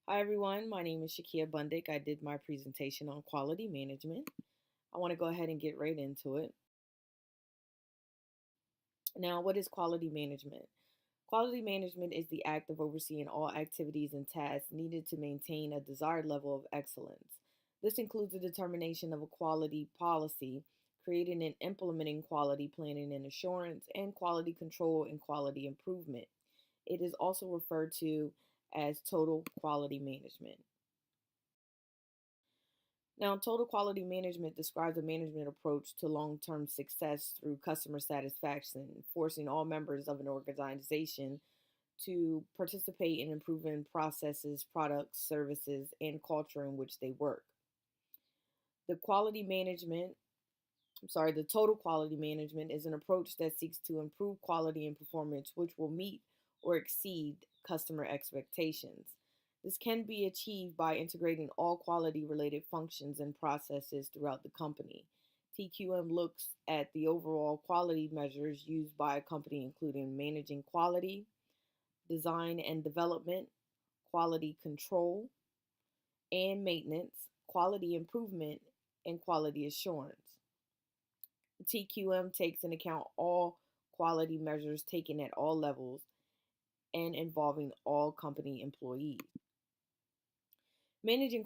Hi, everyone. My name is Shakia Bundick. I did my presentation on quality management. I want to go ahead and get right into it. Now, what is quality management? Quality management is the act of overseeing all activities and tasks needed to maintain a desired level of excellence. This includes the determination of a quality policy, creating and implementing quality planning and assurance, and quality control and quality improvement. It is also referred to as total quality management. Now, total quality management describes a management approach to long term success through customer satisfaction, forcing all members of an organization to participate in improving processes, products, services, and culture in which they work. The quality management, the total quality management is an approach that seeks to improve quality and performance, which will meet or exceed customer expectations. This can be achieved by integrating all quality related functions and processes throughout the company. TQM looks at the overall quality measures used by a company, including managing quality, design and development, quality control and maintenance, quality improvement, and quality assurance. TQM takes into account all quality measures taken at all levels and involving all company employees. Managing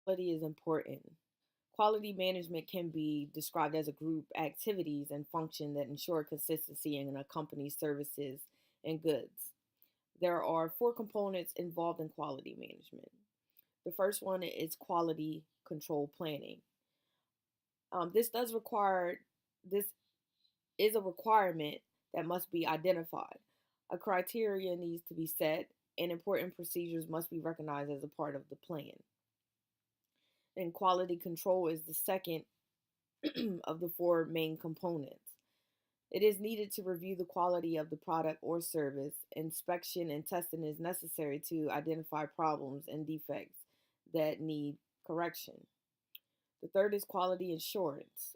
quality is important. Quality management can be described as a group activities and function that ensure consistency in a company's services and goods. There are four components involved in quality management. The first one is quality control planning. This does require this is a requirement that must be identified. A criteria needs to be set, and important procedures must be recognized as a part of the plan. And quality control is the second of the four main components. It is needed to review the quality of the product or service. Inspection and testing is necessary to identify problems and defects that need correction. The third is quality assurance.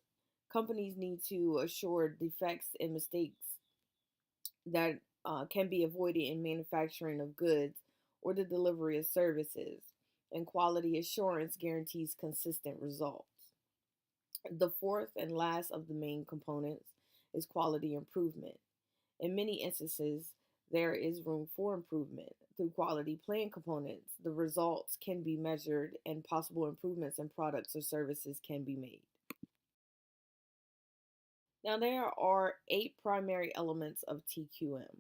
Companies need to assure defects and mistakes that can be avoided in manufacturing of goods or the delivery of services, and quality assurance guarantees consistent results. The fourth and last of the main components is quality improvement. In many instances, there is room for improvement. Through quality plan components, the results can be measured and possible improvements in products or services can be made. Now, there are eight primary elements of TQM.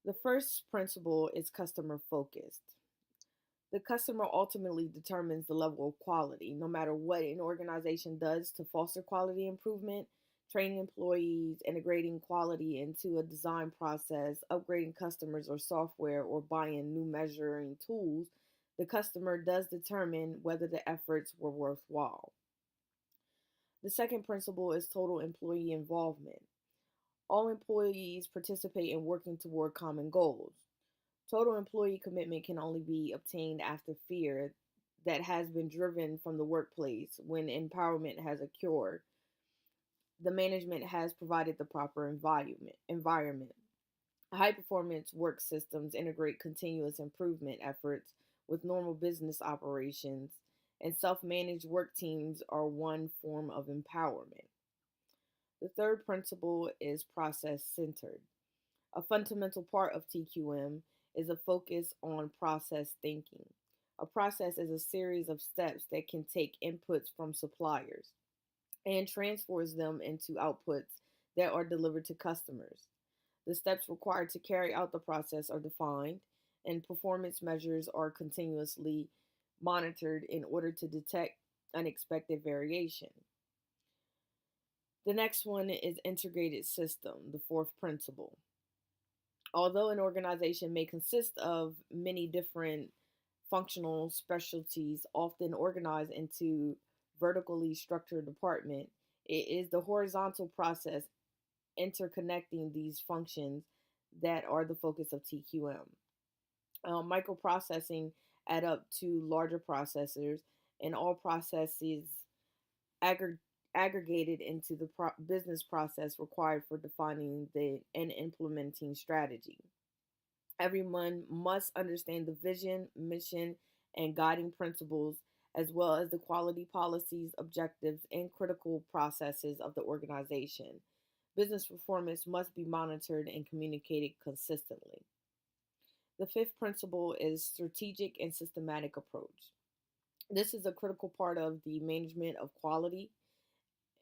The first principle is customer focused. The customer ultimately determines the level of quality. No matter what an organization does to foster quality improvement, training employees, integrating quality into a design process, upgrading customers or software, or buying new measuring tools, the customer does determine whether the efforts were worthwhile. The second principle is total employee involvement. All employees participate in working toward common goals. Total employee commitment can only be obtained after fear that has been driven from the workplace when empowerment has occurred. The management has provided the proper environment. High performance work systems integrate continuous improvement efforts with normal business operations, and self managed work teams are one form of empowerment. The third principle is process centered. A fundamental part of TQM is a focus on process thinking. A process is a series of steps that can take inputs from suppliers and transfers them into outputs that are delivered to customers. The steps required to carry out the process are defined, and performance measures are continuously monitored in order to detect unexpected variation. The next one is integrated system, the fourth principle. Although an organization may consist of many different functional specialties, often organized into vertically structured department, it is the horizontal process interconnecting these functions that are the focus of TQM. Microprocessing add up to larger processors, and all processes aggr- aggregated into the business process required for defining the and implementing strategy. Everyone must understand the vision, mission, and guiding principles, as well as the quality policies, objectives, and critical processes of the organization. Business performance must be monitored and communicated consistently. The fifth principle is strategic and systematic approach. This is a critical part of the management of quality.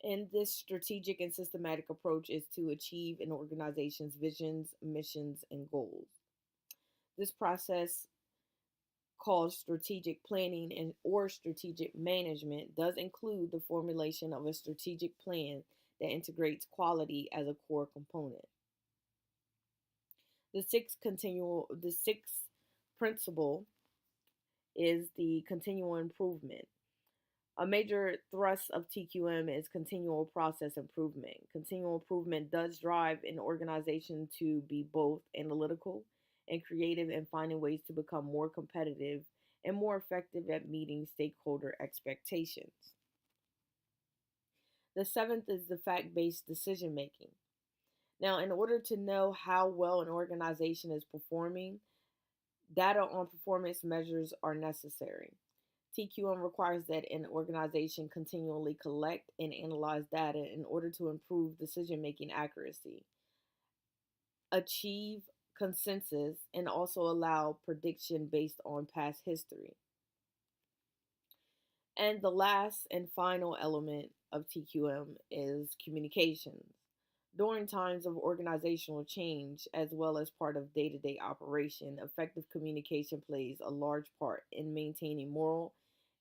And this strategic and systematic approach is to achieve an organization's visions, missions, and goals. This process, called strategic planning and or strategic management, does include the formulation of a strategic plan that integrates quality as a core component. The sixth principle is the continual improvement. A major thrust of TQM is continual process improvement. Continual improvement does drive an organization to be both analytical and creative in finding ways to become more competitive and more effective at meeting stakeholder expectations. The seventh is the fact based decision making. Now, in order to know how well an organization is performing, data on performance measures are necessary. TQM requires that an organization continually collect and analyze data in order to improve decision making accuracy, achieve consensus, and also allow prediction based on past history. And the last and final element of TQM is communications. During times of organizational change, as well as part of day to day operation, effective communication plays a large part in maintaining moral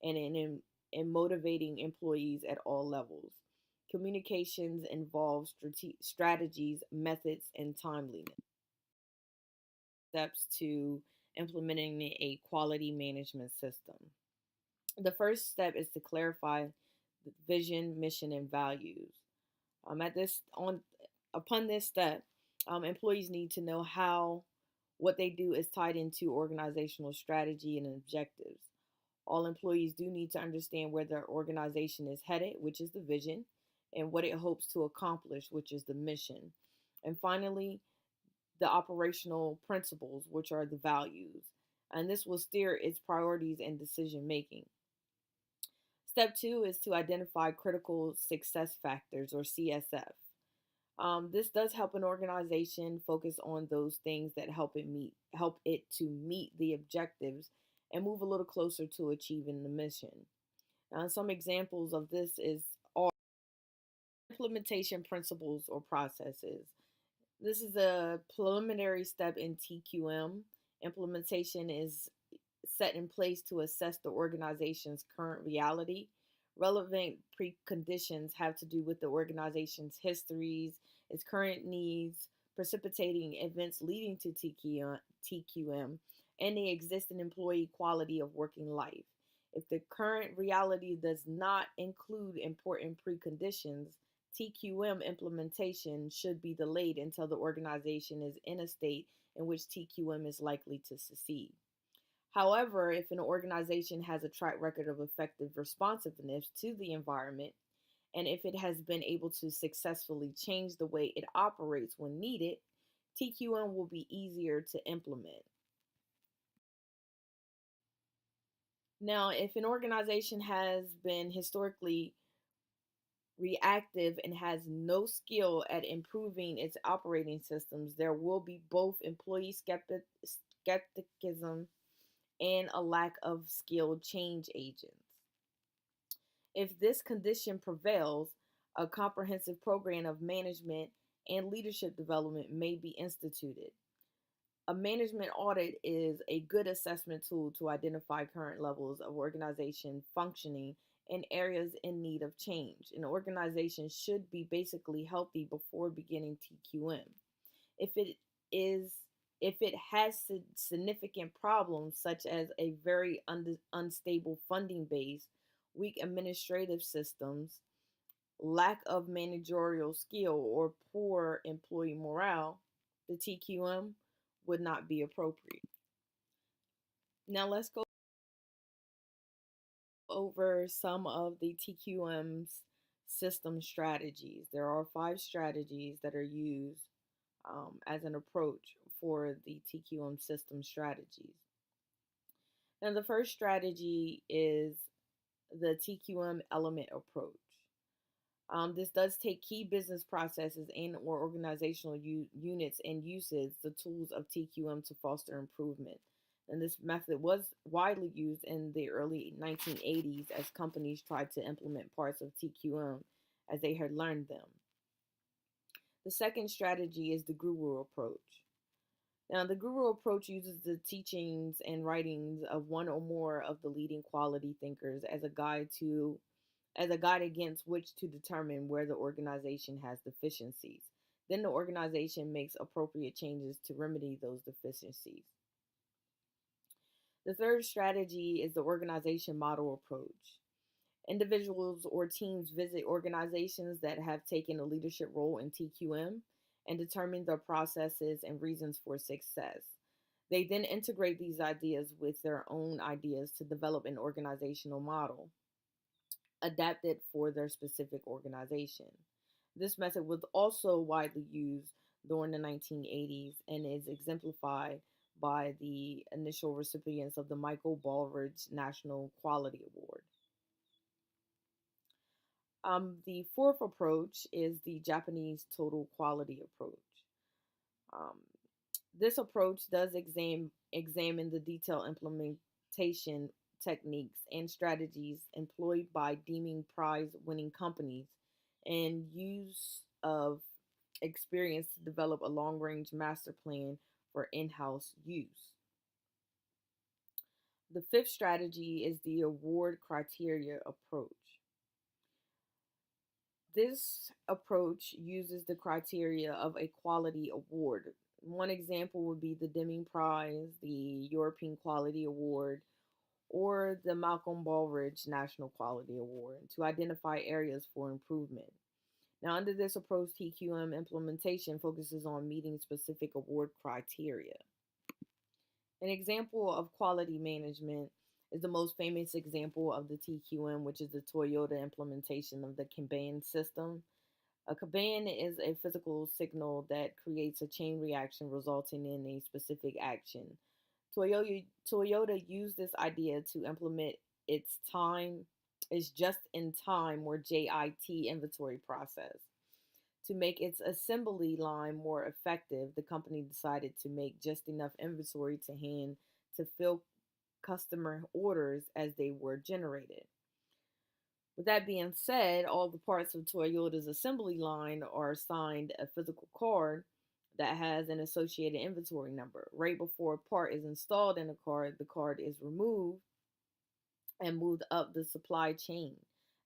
and in motivating employees at all levels. Communications involve strategies, methods, and timeliness. Steps to implementing a quality management system. The first step is to clarify the vision, mission, and values. At this on Upon this step, employees need to know how what they do is tied into organizational strategy and objectives. All employees do need to understand where their organization is headed, which is the vision, and what it hopes to accomplish, which is the mission. And finally, the operational principles, which are the values. And this will steer its priorities and decision making. Step two is to identify critical success factors, or CSF. This does help an organization focus on those things that help it to meet the objectives and move a little closer to achieving the mission. Some examples of this is are implementation principles or processes. This is a preliminary step in TQM. Implementation is set in place to assess the organization's current reality. Relevant preconditions have to do with the organization's histories, its current needs, precipitating events leading to TQM, and the existing employee quality of working life. If the current reality does not include important preconditions, TQM implementation should be delayed until the organization is in a state in which TQM is likely to succeed. However, if an organization has a track record of effective responsiveness to the environment, and if it has been able to successfully change the way it operates when needed, TQM will be easier to implement. Now, if an organization has been historically reactive and has no skill at improving its operating systems, there will be both employee skepticism and a lack of skilled change agents. If this condition prevails, a comprehensive program of management and leadership development may be instituted. A management audit is a good assessment tool to identify current levels of organization functioning and areas in need of change. An organization should be basically healthy before beginning TQM. If it is if it has significant problems such as a very unstable funding base, weak administrative systems, lack of managerial skill, or poor employee morale, the TQM would not be appropriate. Now let's go over some of the TQM's system strategies. There are 5 strategies that are used as an approach for the TQM system strategies. Now, the first strategy is the TQM element approach. This does take key business processes and or organizational units and uses the tools of TQM to foster improvement. And this method was widely used in the early 1980s as companies tried to implement parts of TQM as they had learned them. The second strategy is the guru approach. Now, the guru approach uses the teachings and writings of one or more of the leading quality thinkers as a guide against which to determine where the organization has deficiencies. Then the organization makes appropriate changes to remedy those deficiencies. The third strategy is the organization model approach. Individuals or teams visit organizations that have taken a leadership role in TQM and determine their processes and reasons for success. They then integrate these ideas with their own ideas to develop an organizational model adapted for their specific organization. This method was also widely used during the 1980s and is exemplified by the initial recipients of the Michael Baldrige National Quality Award. The fourth approach is the Japanese total quality approach. Um, this approach does examine the detailed implementation techniques and strategies employed by deeming prize winning companies and use of experience to develop a long range master plan for in house use. The fifth strategy is the award criteria approach. This approach uses the criteria of a quality award. One example would be the Deming Prize, the European Quality Award, or the Malcolm Baldrige National Quality Award to identify areas for improvement. Now, under this approach, TQM implementation focuses on meeting specific award criteria. An example of quality management is the most famous example of the TQM, which is the Toyota implementation of the Kanban system. A Kanban is a physical signal that creates a chain reaction resulting in a specific action. Toyota used this idea to implement its just in time or JIT inventory process. To make its assembly line more effective, the company decided to make just enough inventory to hand to fill customer orders as they were generated. With that being said, all the parts of Toyota's assembly line are assigned a physical card that has an associated inventory number. Right before a part is installed in the card is removed and moved up the supply chain,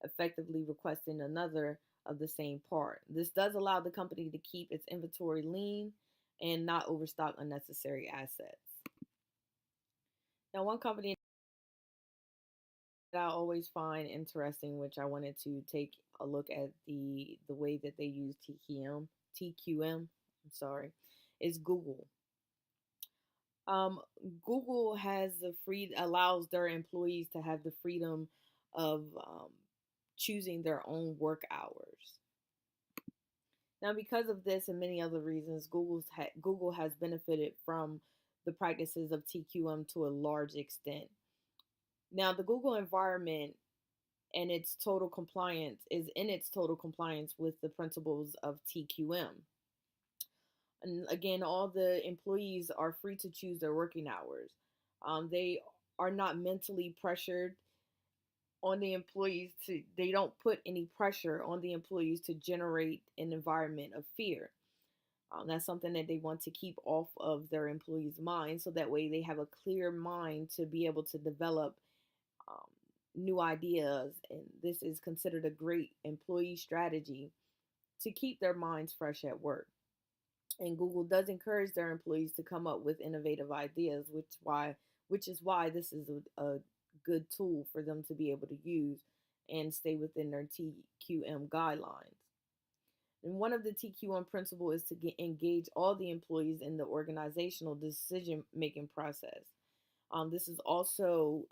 effectively requesting another of the same part. This does allow the company to keep its inventory lean and not overstock unnecessary assets. Now, one company that I always find interesting, which I wanted to take a look at the way that they use I'm sorry, is Google. Um, Google has allows their employees to have the freedom of choosing their own work hours. Now, because of this and many other reasons, Google has benefited from the practices of TQM to a large extent. Now, the Google environment and its total compliance is in its total compliance with the principles of TQM. And again, all the employees are free to choose their working hours. They are not mentally pressured on the employees to, they don't put any pressure on the employees to generate an environment of fear. That's something that they want to keep off of their employees' minds so that way they have a clear mind to be able to develop um, new ideas. And this is considered a great employee strategy to keep their minds fresh at work. And Google does encourage their employees to come up with innovative ideas, which is why this is a good tool for them to be able to use and stay within their TQM guidelines. And one of the TQM principles is to engage all the employees in the organizational decision making process. This also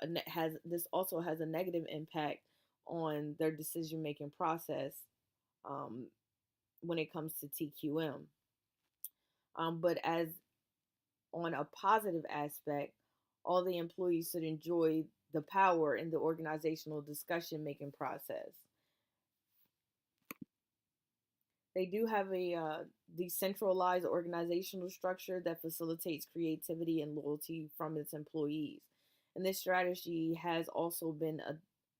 has a negative impact on their decision making process um, when it comes to TQM. But as on a positive aspect, all the employees should enjoy the power in the organizational discussion making process. They do have a decentralized organizational structure that facilitates creativity and loyalty from its employees. And this strategy has also been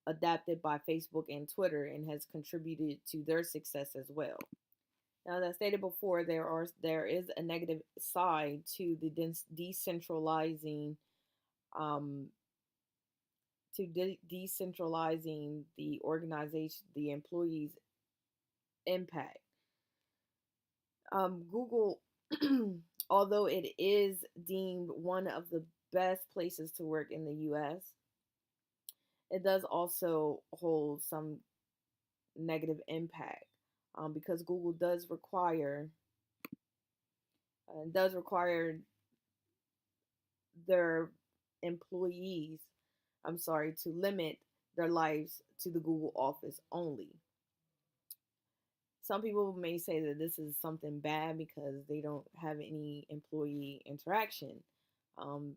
adapted by Facebook and Twitter and has contributed to their success as well. Now, as I stated before, there is a negative side to the decentralizing um, decentralizing the organization, the employees' impact. Google, although it is deemed one of the best places to work in the U.S., it does also hold some negative impact because Google does require their employees, I'm sorry, to limit their lives to the Google office only. Some people may say that this is something bad because they don't have any employee interaction. Um,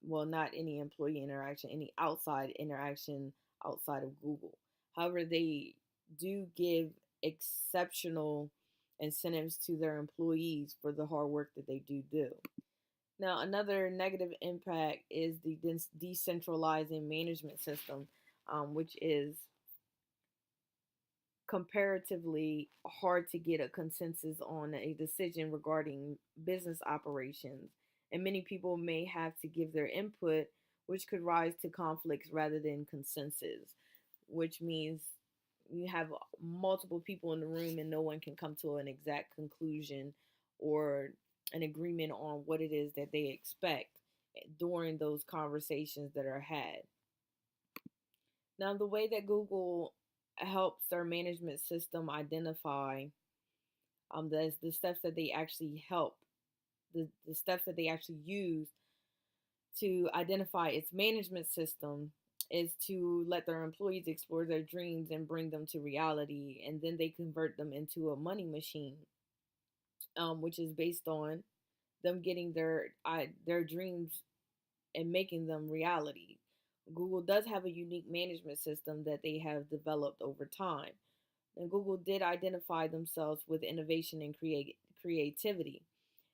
well, not any employee interaction, any outside interaction outside of Google. However, they do give exceptional incentives to their employees for the hard work that they do. Now, another negative impact is the decentralizing management system, which is comparatively hard to get a consensus on a decision regarding business operations, and many people may have to give their input, which could rise to conflicts rather than consensus, which means you have multiple people in the room and no one can come to an exact conclusion or an agreement on what it is that they expect during those conversations that are had. Now, the way that Google helps their management system identify the steps that they actually help, the steps that they actually use to identify its management system is to let their employees explore their dreams and bring them to reality, and then they convert them into a money machine, which is based on them getting their dreams and making them reality. Google does have a unique management system that they have developed over time. And Google did identify themselves with innovation and creativity.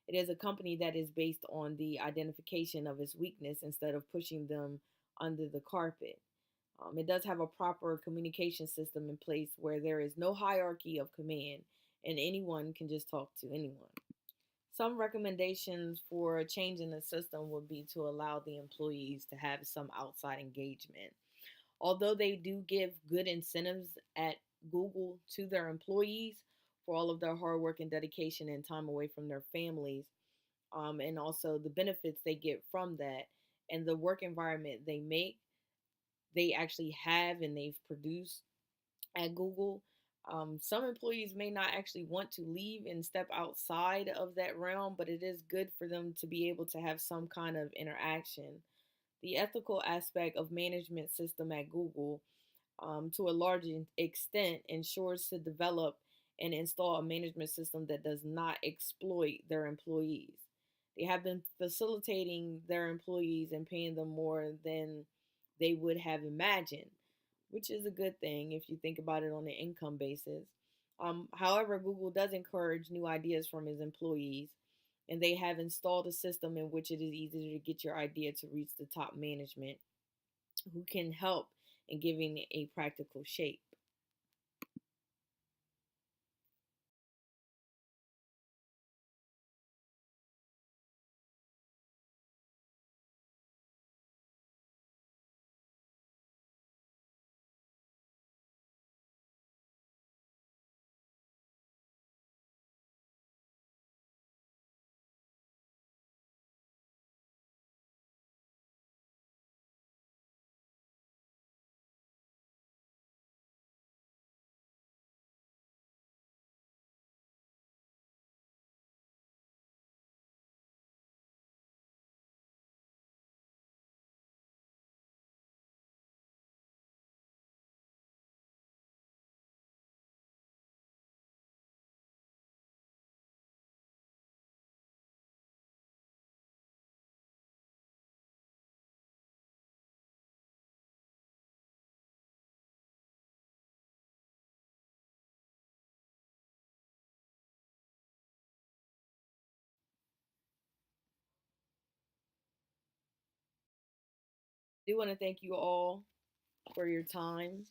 It is a company that is based on the identification of its weakness instead of pushing them under the carpet. It does have a proper communication system in place where there is no hierarchy of command and anyone can just talk to anyone. Some recommendations for a change in the system would be to allow the employees to have some outside engagement. Although they do give good incentives at Google to their employees for all of their hard work and dedication and time away from their families, and also the benefits they get from that, and the work environment they actually have and they've produced at Google. Some employees may not actually want to leave and step outside of that realm, but it is good for them to be able to have some kind of interaction. The ethical aspect of management system at Google, to a large extent, ensures to develop and install a management system that does not exploit their employees. They have been facilitating their employees and paying them more than they would have imagined, which is a good thing if you think about it on an income basis. However, Google does encourage new ideas from its employees, and they have installed a system in which it is easier to get your idea to reach the top management who can help in giving a practical shape. do want to thank you all for your time.